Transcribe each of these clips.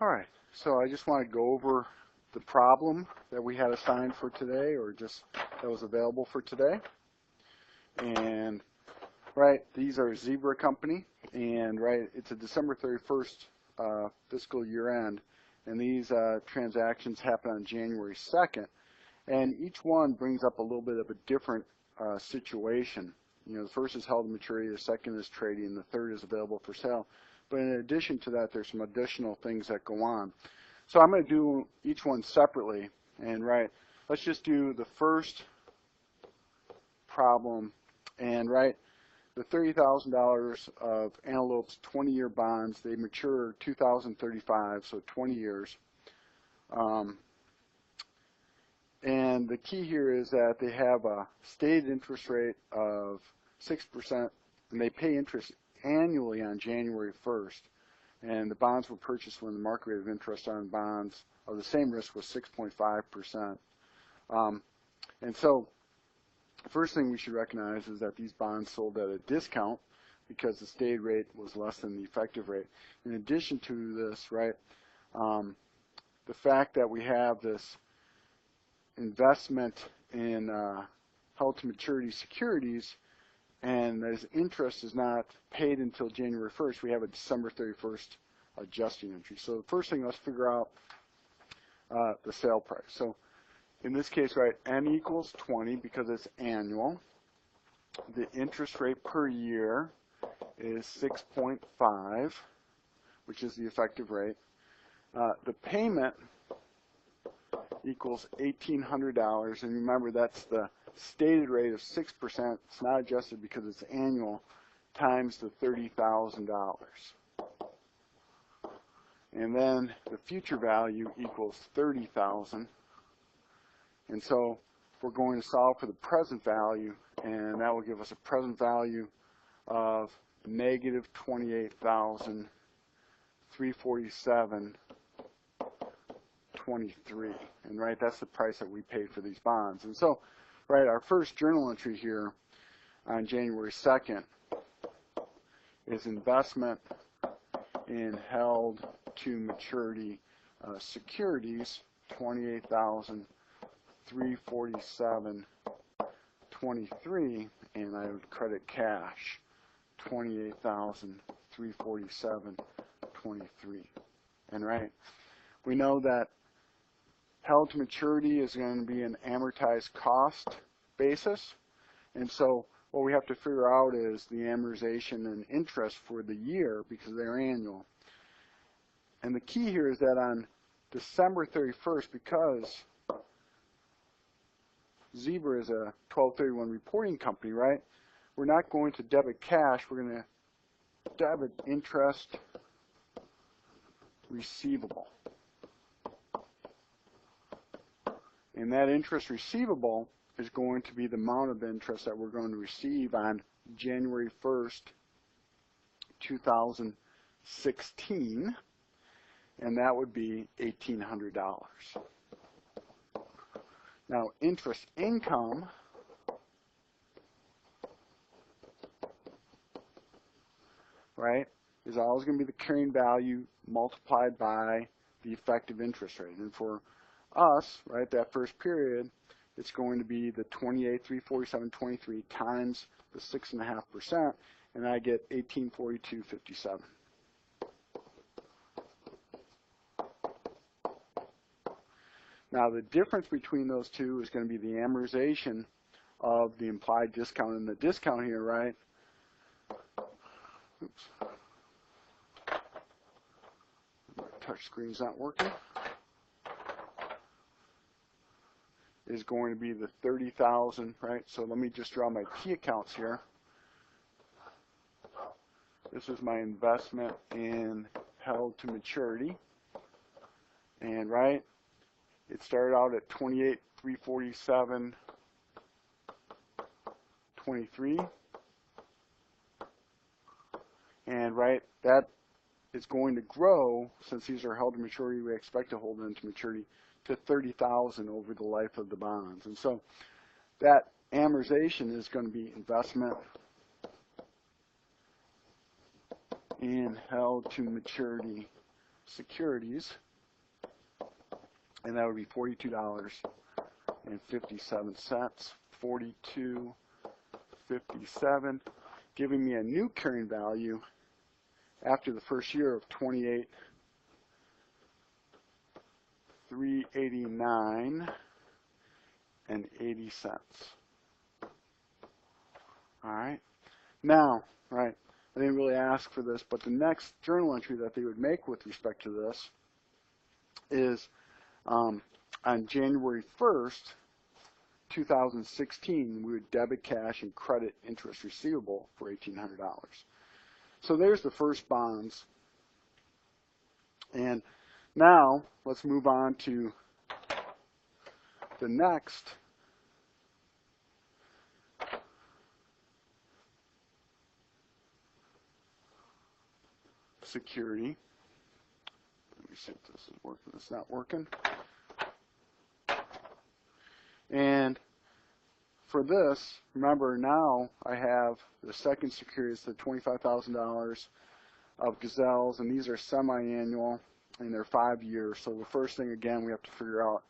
All right, so I just want to go over the problem that we had assigned for today, or just that was available for today. And these are Zebra Company, and it's a December 31st fiscal year end, and these transactions happen on January 2nd, and each one brings up a little bit of a different situation. You know, the first is held to maturity, the second is trading, and the third is available for sale. But in addition to that, there's some additional things that go on. So I'm going to do each one separately, and let's just do the first problem, and the $30,000 of Antelope's 20-year bonds, they mature 2035, so 20 years. And the key here is that they have a stated interest rate of 6%, and they pay interest annually on January 1st. And the bonds were purchased when the market rate of interest on bonds of the same risk was 6.5%. And so the first thing we should recognize is that these bonds sold at a discount because the stated rate was less than the effective rate. In addition to this, the fact that we have this investment in held to maturity securities, and as interest is not paid until January 1st, we have a December 31st adjusting entry. So the first thing, let's figure out the sale price. So in this case, N equals 20 because it's annual. The interest rate per year is 6.5, which is the effective rate. The payment equals $1,800, and remember that's the stated rate of 6%. It's not adjusted because it's annual, times the $30,000. And then the future value equals $30,000. And so we're going to solve for the present value, and that will give us a present value of negative $28,347.23. And that's the price that we paid for these bonds. And so, our first journal entry here on January 2nd is investment in held to maturity securities, $28,347.23, and I would credit cash $28,347.23. And we know that held to maturity is going to be an amortized cost basis, and so what we have to figure out is the amortization and interest for the year because they're annual. And the key here is that on December 31st, because Zebra is a 12/31 reporting company, we're not going to debit cash, we're going to debit interest receivable. And that interest receivable is going to be the amount of interest that we're going to receive on January 1st, 2016, and that would be $1,800. Now, interest income is always going to be the carrying value multiplied by the effective interest rate. And for us, that first period, it's going to be the 28,347.23 times the 6.5%, and I get 1842.57. Now the difference between those two is going to be the amortization of the implied discount, and the discount here, oops, touch screen's not working, is going to be the 30,000, So let me just draw my T accounts here. This is my investment in held to maturity, and it started out at 28,347.23, and that is going to grow, since these are held to maturity, we expect to hold them to maturity, to 30,000 over the life of the bonds. And so that amortization is going to be investment in held to maturity Securities, and that would be $42.57, 42.57, giving me a new carrying value after the first year of 28,389 and 80 cents. All right. Now, right, I didn't really ask for this, but the next journal entry that they would make with respect to this is on January 1st, 2016, we would debit cash and credit interest receivable for $1,800. So there's the first bonds. And now let's move on to the next security. Let me see if this is working. It's not working. And for this, remember now I have the second security, it's the $25,000 of gazelles, and these are semi-annual and they're 5 years. So the first thing, again, we have to figure out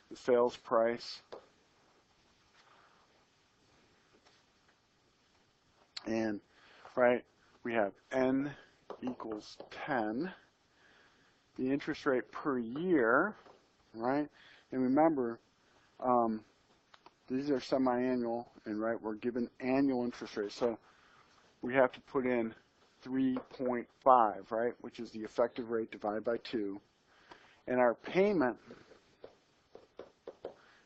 the sales price. And, right, we have N equals 10. The interest rate per year, right? And remember, these are semi-annual, and right, we're given annual interest rates. So we have to put in 3.5, right, which is the effective rate divided by 2. And our payment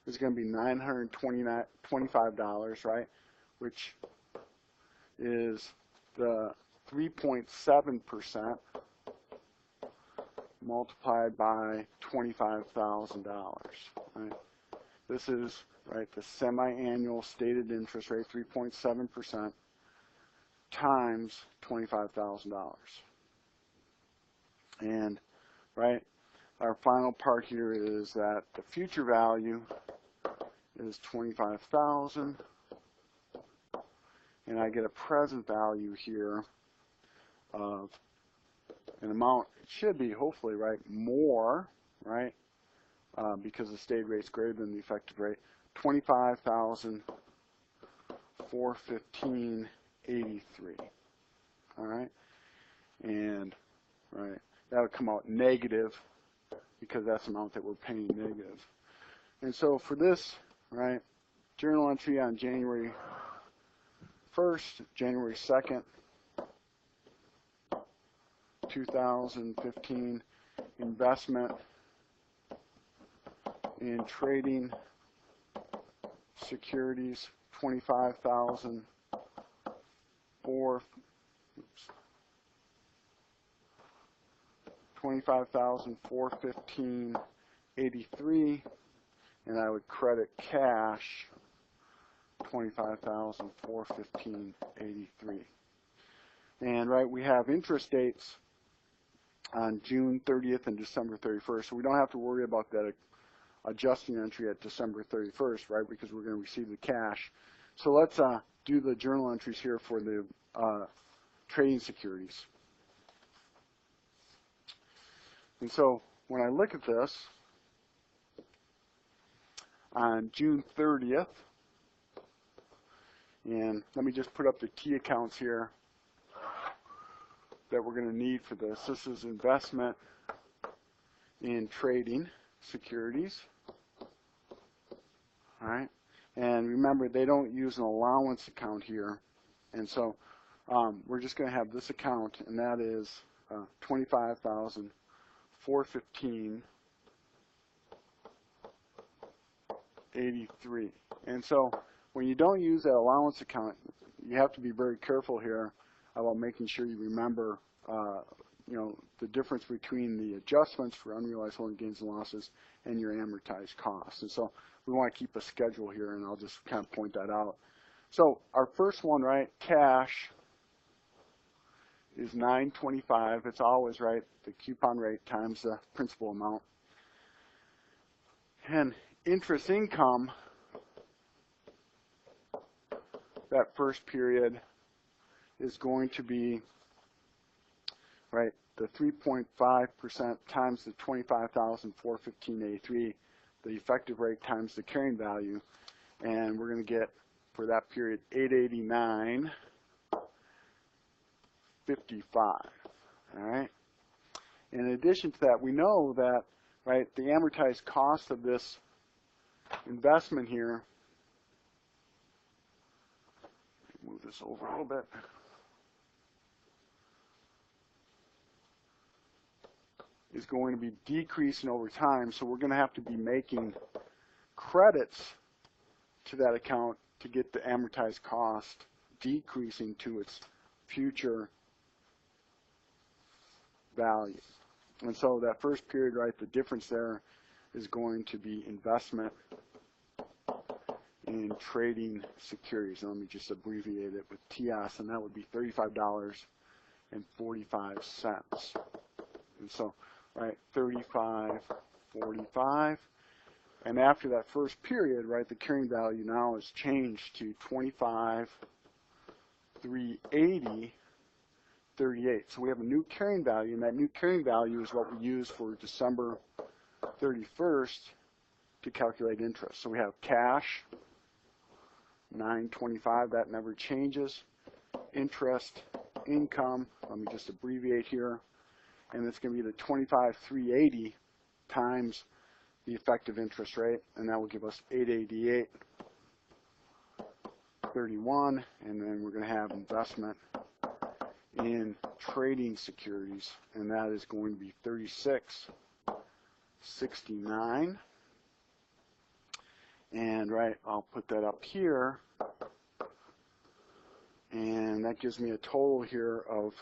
is going to be $925, right, which is the 3.7% multiplied by $25,000, right? This is, right, the semi-annual stated interest rate, 3.7% times $25,000. And, right, our final part here is that the future value is $25,000, and I get a present value here of an amount, it should be hopefully, right, more, right, because the stated rate is greater than the effective rate, $25,415.83. All right, and right, that would come out negative because that's the amount that we're paying negative. And so for this, right, journal entry on January 1st, January 2nd, 2015, investment in trading securities, $25,415.83, and I would credit cash $25,415.83. And right, we have interest dates on June 30th and December 31st, so we don't have to worry about that adjusting entry at December 31st, right, because we're going to receive the cash. So let's do the journal entries here for the trading securities. And so when I look at this, on June 30th, and let me just put up the key accounts here that we're going to need for this. This is investment in trading securities. All right, and remember, they don't use an allowance account here, and so we're just going to have this account, and that is $25,415.83. And so when you don't use that allowance account, you have to be very careful here about making sure you remember, you know, the difference between the adjustments for unrealized holding gains and losses and your amortized costs. And so we want to keep a schedule here, and I'll just kind of point that out. So our first one, right, cash is $925. It's always, right, the coupon rate times the principal amount. And interest income, that first period, is going to be, right, the 3.5% times the 25,415.83, the effective rate times the carrying value, and we're going to get for that period 889.55. All right. In addition to that, we know that, right, the amortized cost of this investment here, move this over a little bit, is going to be decreasing over time, so we're going to have to be making credits to that account to get the amortized cost decreasing to its future value. And so that first period, right, the difference there is going to be investment in trading securities. And let me just abbreviate it with TS, and that would be $35.45. And so, right, 35.45. And after that first period, right, the carrying value now is changed to 25,380.38. So we have a new carrying value, and that new carrying value is what we use for December 31st to calculate interest. So we have cash, 925, that never changes. Interest, income, let me just abbreviate here, and it's going to be the 25,380 times the effective interest rate, and that will give us 888.31, and then we're going to have investment in trading securities, and that is going to be 36.69. And right, I'll put that up here, and that gives me a total here of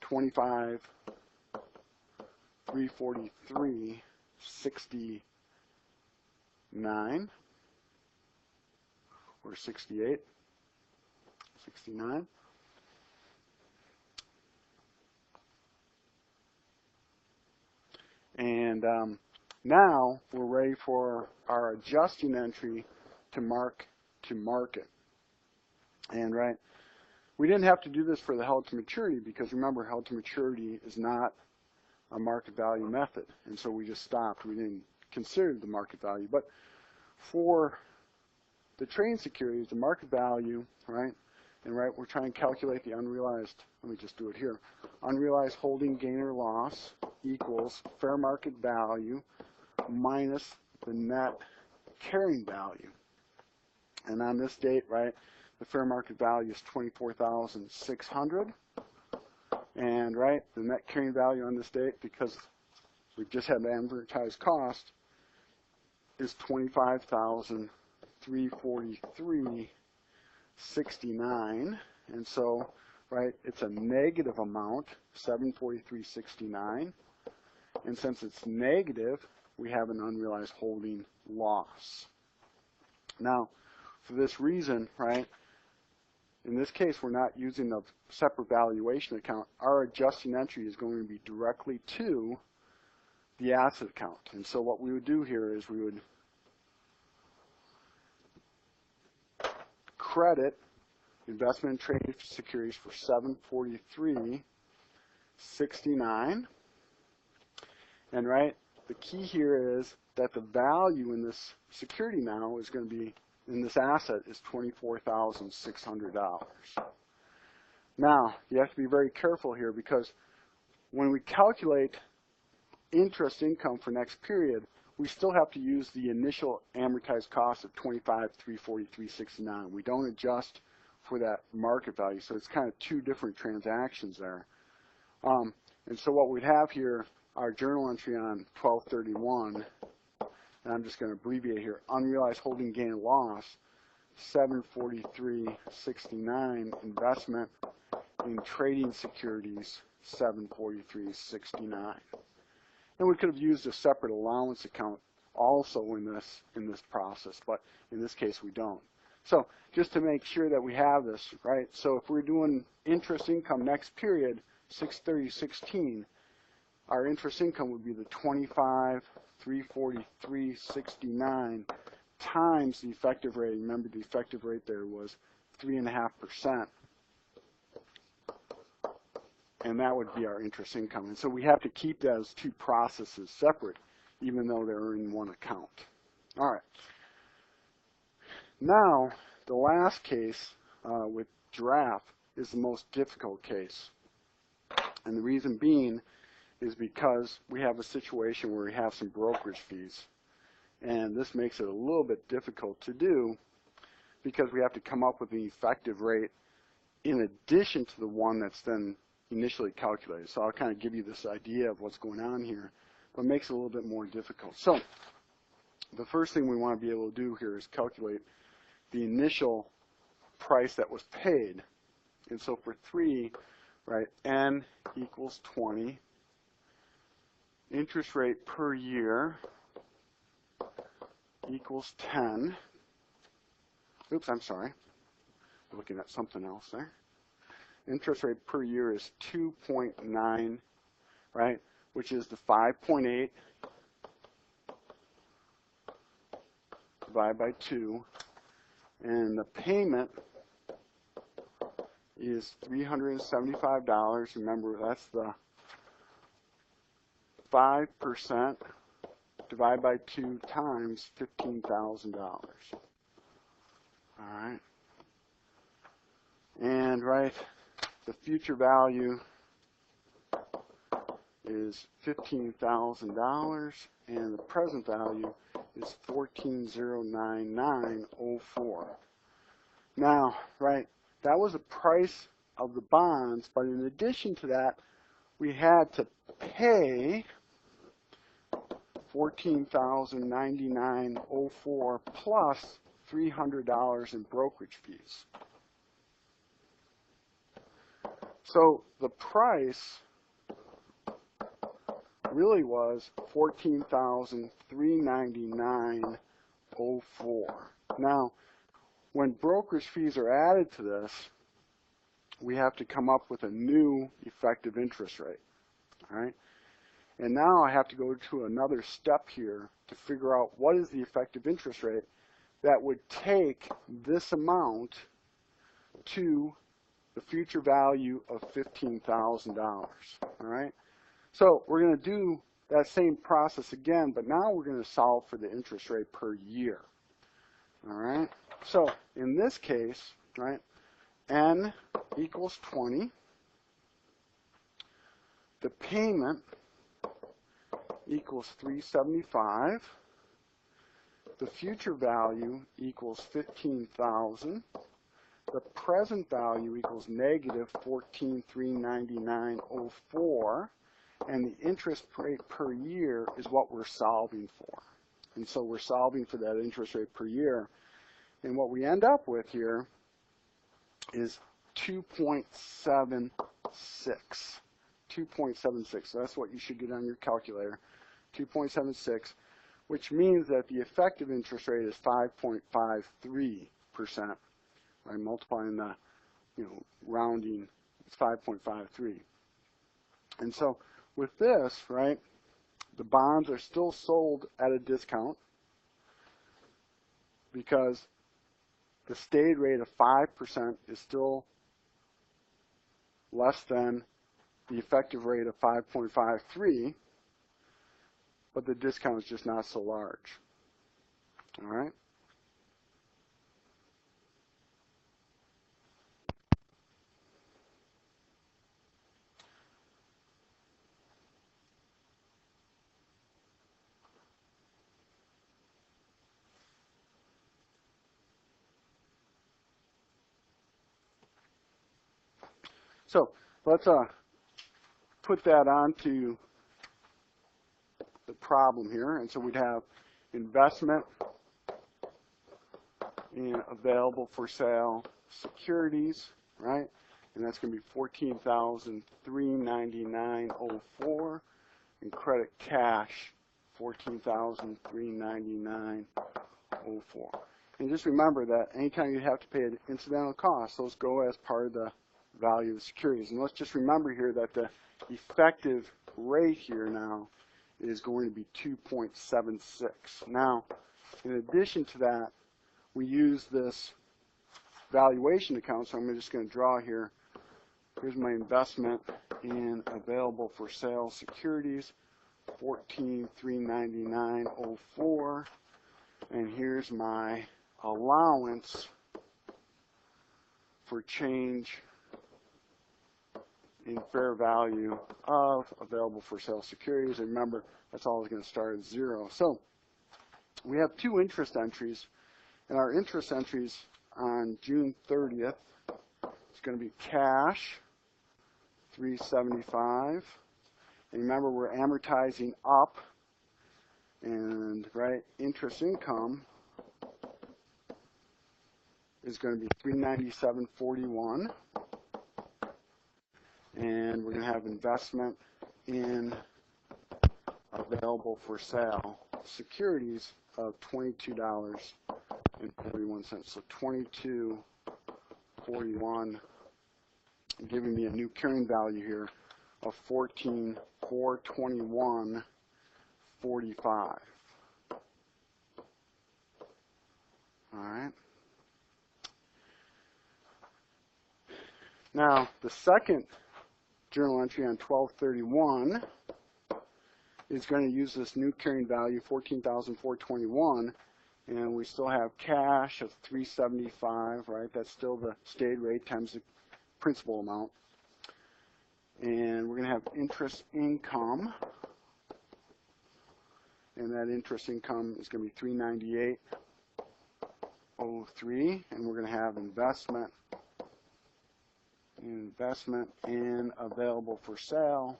25,343.69 or 68, 69. And now we're ready for our adjusting entry to mark to market. And right, we didn't have to do this for the held to maturity because remember, held to maturity is not a market value method. And so we just stopped. We didn't consider the market value. But for the trading securities, the market value, right, and right, we're trying to calculate the unrealized, let me just do it here, unrealized holding gain or loss equals fair market value minus the net carrying value. And on this date, right, the fair market value is 24,600. And right, the net carrying value on this date, because we've just had the amortized cost, is 25,343.69. And so, right, it's a negative amount, 743.69. And since it's negative, we have an unrealized holding loss. Now, for this reason, right, in this case, we're not using a separate valuation account. Our adjusting entry is going to be directly to the asset account. And so what we would do here is we would credit investment in trading securities for 743.69. And right, the key here is that the value in this security now is going to be, in this asset, is $24,600. Now, you have to be very careful here because when we calculate interest income for next period, we still have to use the initial amortized cost of $25,343.69. We don't adjust for that market value, so it's kind of two different transactions there. And so what we'd have here, our journal entry on 12/31, and I'm just going to abbreviate here, unrealized holding gain and loss, 743.69, investment in trading securities, 743.69. And we could have used a separate allowance account also in this process, but in this case we don't. So just to make sure that we have this, right? So if we're doing interest income next period, 6/30/16, our interest income would be the 25,343.69 times the effective rate. Remember, the effective rate there was 3.5%. and that would be our interest income. And so we have to keep those two processes separate, even though they're in one account. All right. Now, the last case with draft is the most difficult case. And the reason being is because we have a situation where we have some brokerage fees. And this makes it a little bit difficult to do because we have to come up with the effective rate in addition to the one that's then initially calculated. So I'll kind of give you this idea of what's going on here, but it makes it a little bit more difficult. So the first thing we want to be able to do here is calculate the initial price that was paid. And so for 3, right, N equals 20. Interest rate per year equals 10. Oops, I'm sorry. I'm looking at something else there. Interest rate per year is 2.9, right, which is the 5.8 divided by 2. And the payment is $375. Remember, that's the 5% divided by 2 times $15,000. All right. And, right, the future value is $15,000, and the present value is $14,099.04. Now, right, that was the price of the bonds, but in addition to that, we had to pay $14,099.04 plus $300 in brokerage fees. So the price really was $14,399.04. Now, when brokerage fees are added to this, we have to come up with a new effective interest rate. All right? And now I have to go to another step here to figure out what is the effective interest rate that would take this amount to the future value of $15,000. All right? So we're going to do that same process again, but now we're going to solve for the interest rate per year. All right? So in this case, right, N equals 20. The payment equals $375. The future value equals $15,000. The present value equals negative $14,399.04. And the interest rate per year is what we're solving for. And so we're solving for that interest rate per year. And what we end up with here is 2.76. 2.76. So that's what you should get on your calculator. 2.76, which means that the effective interest rate is 5.53%. Right? Multiplying the, rounding, it's 5.53. And so with this, right, the bonds are still sold at a discount because the stated rate of 5% is still less than the effective rate of 5.53, but the discount is just not so large. All right? So let's put that onto the problem here. And so we'd have investment in available for sale securities, right? And that's going to be $14,399.04, and credit cash $14,399.04. And just remember that anytime you have to pay an incidental cost, those go as part of the value of the securities. And let's just remember here that the effective rate here now is going to be 2.76. Now, in addition to that, we use this valuation account, so I'm just going to draw here. Here's my investment in available for sale securities, 14,399.04, and here's my allowance for change in fair value of available for sale securities. And remember, that's always going to start at 0. So we have 2 interest entries, and our interest entries on June 30th is going to be cash, $375. And remember, we're amortizing up, and interest income is going to be $397.41. And we're going to have investment in available for sale securities of $22.41. So $22.41, giving me a new carrying value here of $14,421.45. All right. Now, the second journal entry on 12/31 is going to use this new carrying value, $14,421, and we still have cash of $375, right? That's still the stated rate times the principal amount. And we're going to have interest income, and that interest income is going to be $398.03, and we're going to have investment in available for sale,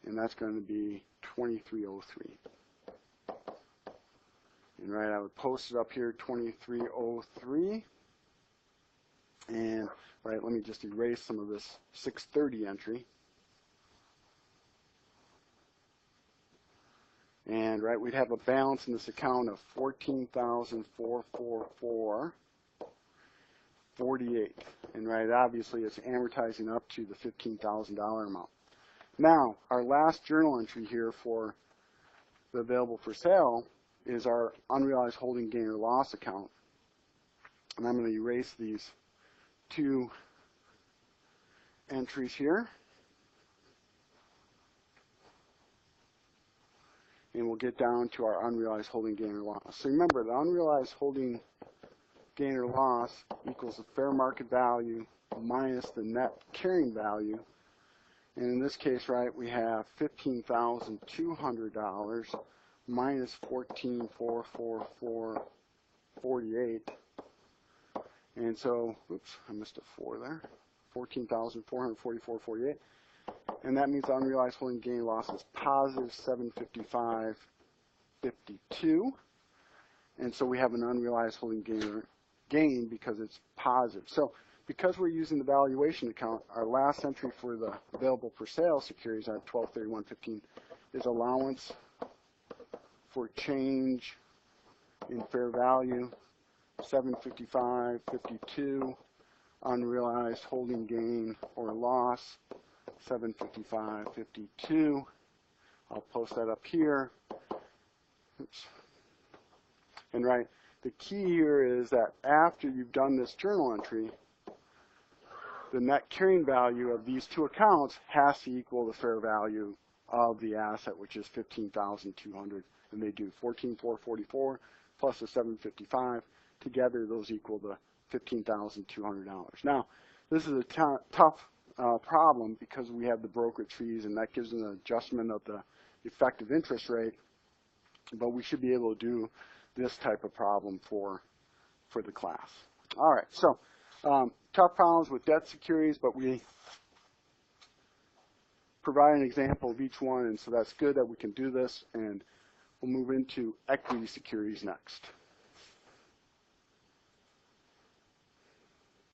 and that's going to be $23.03. And I would post it up here, $23.03. And let me just erase some of this 6/30 entry. And we'd have a balance in this account of $14,444.48. And obviously it's amortizing up to the $15,000 amount. Now, our last journal entry here for the available for sale is our unrealized holding gain or loss account. And I'm going to erase these 2 entries here. And we'll get down to our unrealized holding gain or loss. So remember, the unrealized holding gain or loss equals the fair market value minus the net carrying value. And in this case, we have $15,200 minus $14,444.48. And so, oops, I missed a 4 there. $14,444.48. And that means the unrealized holding gain or loss is positive $755.52. And so we have an unrealized holding gain because it's positive. So because we're using the valuation account, our last entry for the available for sale securities on 12/31/15 is allowance for change in fair value, $755.52, unrealized holding gain or loss, $755.52. I'll post that up here. Oops. And the key here is that after you've done this journal entry, the net carrying value of these 2 accounts has to equal the fair value of the asset, which is $15,200, and they do. $14,444 plus the $755. Together, those equal the $15,200. Now, this is a tough problem because we have the brokerage fees, and that gives an adjustment of the effective interest rate, but we should be able to do this type of problem for the class. All right, so tough problems with debt securities, but we provide an example of each one, and so that's good that we can do this, and we'll move into equity securities next.